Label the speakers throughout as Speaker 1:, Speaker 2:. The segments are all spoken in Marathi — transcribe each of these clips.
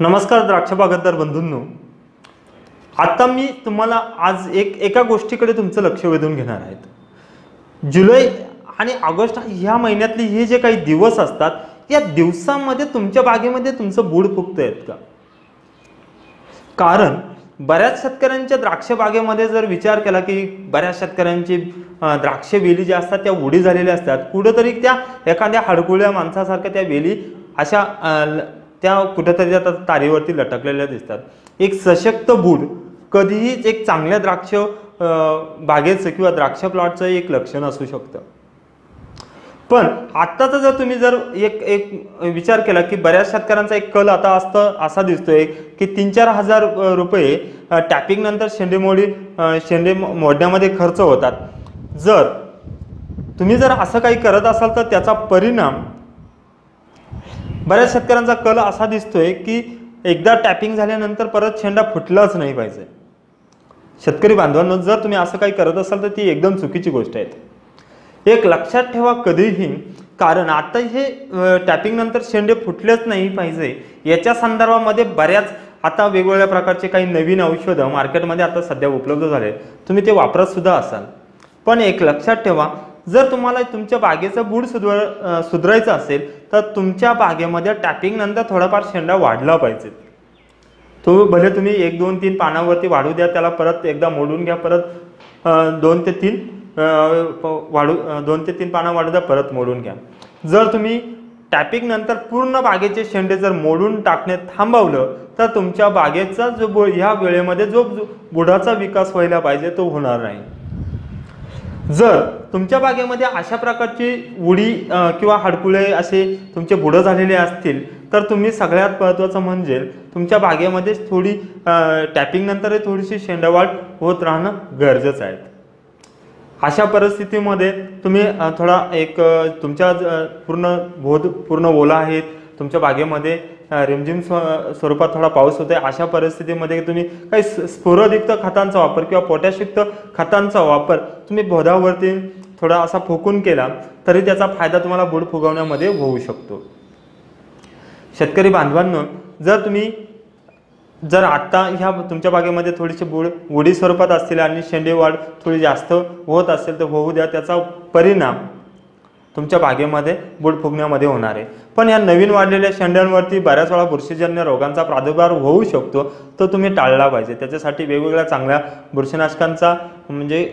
Speaker 1: नमस्कार द्राक्ष बागायतदार बंधूंनो, आता मी तुम्हाला आज एका गोष्टीकडे तुमचं लक्ष वेधून घेणार आहे। जुलै आणि ऑगस्ट ह्या महिन्यातले हे जे काही दिवस असतात, या दिवसांमध्ये तुमच्या बागेमध्ये तुमचं बूड फुगतंय का? कारण बऱ्याच शेतकऱ्यांच्या द्राक्ष बागेमध्ये जर विचार केला की बऱ्याच शेतकऱ्यांची द्राक्ष वेली जे असतात त्या उडी झालेल्या असतात, कुठेतरी त्या एखाद्या हडकुळ्या माणसासारख्या त्या वेली अशा त्या कुठेतरी आता तारेवरती लटकलेल्या दिसतात। एक सशक्त बूड कधीही एक चांगल्या द्राक्ष बागेचं किंवा द्राक्ष प्लॉटचं एक लक्षण असू शकतं। पण आत्ताचा जर तुम्ही एक विचार केला की बऱ्याच शेतकऱ्यांचा एक कल आता असा दिसतोय की 3-4 हजार रुपये टॅपिंग नंतर शेंडे मोडण्यामध्ये खर्च होतात। जर तुम्ही असं काही करत असाल तर त्याचा परिणाम बऱ्याच शेतकऱ्यांचा कल असा दिसतोय की एकदा टॅपिंग झाल्यानंतर परत शेंडा फुटलाच नाही पाहिजे। शेतकरी बांधवांनो, जर तुम्ही असं काही करत असाल तर ती एकदम चुकीची गोष्ट आहे। एक लक्षात ठेवा कधीही, कारण आता हे टॅपिंग नंतर शेंडे फुटलेच नाही पाहिजे याच्या संदर्भामध्ये बऱ्याच आता वेगवेगळ्या प्रकारचे काही नवीन औषधं मार्केटमध्ये आता सध्या उपलब्ध झाले, तुम्ही ते वापरत सुद्धा असाल। पण एक लक्षात ठेवा, जर तुम्हाला तुमच्या बागेचं बूड सुधारायचं असेल तर तुमच्या बागेमध्ये टॅपिंग नंतर थोडाफार शेंडा वाढला पाहिजे। तो भले तुम्ही 1, 2, 3 पानावरती वाढू द्या, त्याला परत एकदा मोडून घ्या, परत 2 ते 3 पानं वाढू द्या, परत मोडून घ्या। जर तुम्ही टॅपिंग नंतर पूर्ण बागेचे शेंडे जर मोडून टाकणे थांबवलं तर तुमच्या बागेचा जो ह्या वेळेमध्ये जो बुडाचा विकास व्हायला पाहिजे तो होणार नाही। जर तुमच्या बागेमध्ये अशा प्रकारची उडी किंवा हडकुळे असे तुमचे बुडं झालेले असतील तर तुम्ही सगळ्यात महत्त्वाचं म्हणजे तुमच्या बागेमध्ये थोडी टॅपिंग नंतर थोडीशी शेंडवाढ होत राहणं गरजेचं आहे। अशा परिस्थितीमध्ये तुम्ही थोडा तुमच्या पूर्ण ओला आहेत, तुमच्या बागेमध्ये रिमझिम स्वरूपात थोडा पाऊस होतोय, अशा परिस्थितीमध्ये तुम्ही काही स्फुरदयुक्त खतांचा वापर किंवा पोटॅशयुक्त खतांचा वापर तुम्ही बोधावरती थोडा असा फुकून केला तरी त्याचा फायदा तुम्हाला बूड फुगवण्यामध्ये होऊ शकतो। शेतकरी बांधवांनो, जर आता ह्या तुमच्या बागेमध्ये थोडीशी उडी स्वरूपात असतील आणि शेंडे वाढ थोडी जास्त होत असेल तर होऊ द्या, त्याचा परिणाम तुमच्या बागेमध्ये बूड फुगण्यामध्ये होणार आहे। पण या नवीन वाढलेल्या शेंड्यांवरती बऱ्याच वेळा बुरशीजन्य रोगांचा प्रादुर्भाव होऊ शकतो, तो तुम्ही टाळला पाहिजे। त्याच्यासाठी वेगवेगळ्या चांगल्या बुरशीनाशकांचा म्हणजे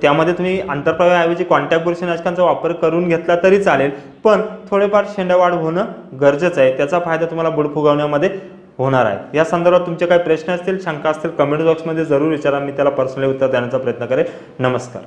Speaker 1: त्यामध्ये तुम्ही आंतरप्रवाहाऐवजी कॉन्टॅक्ट बुरशीनाशकांचा वापर करून घेतला तरी चालेल, पण थोडेफार शेंडवाढ होणं गरजेचं आहे। त्याचा फायदा तुम्हाला बूड फुगवण्यामध्ये होणार आहे। या संदर्भात तुमचे काही प्रश्न असतील, शंका असतील, कमेंट बॉक्समध्ये जरूर विचारा, मी त्याला पर्सनली उत्तर देण्याचा प्रयत्न करेन। नमस्कार।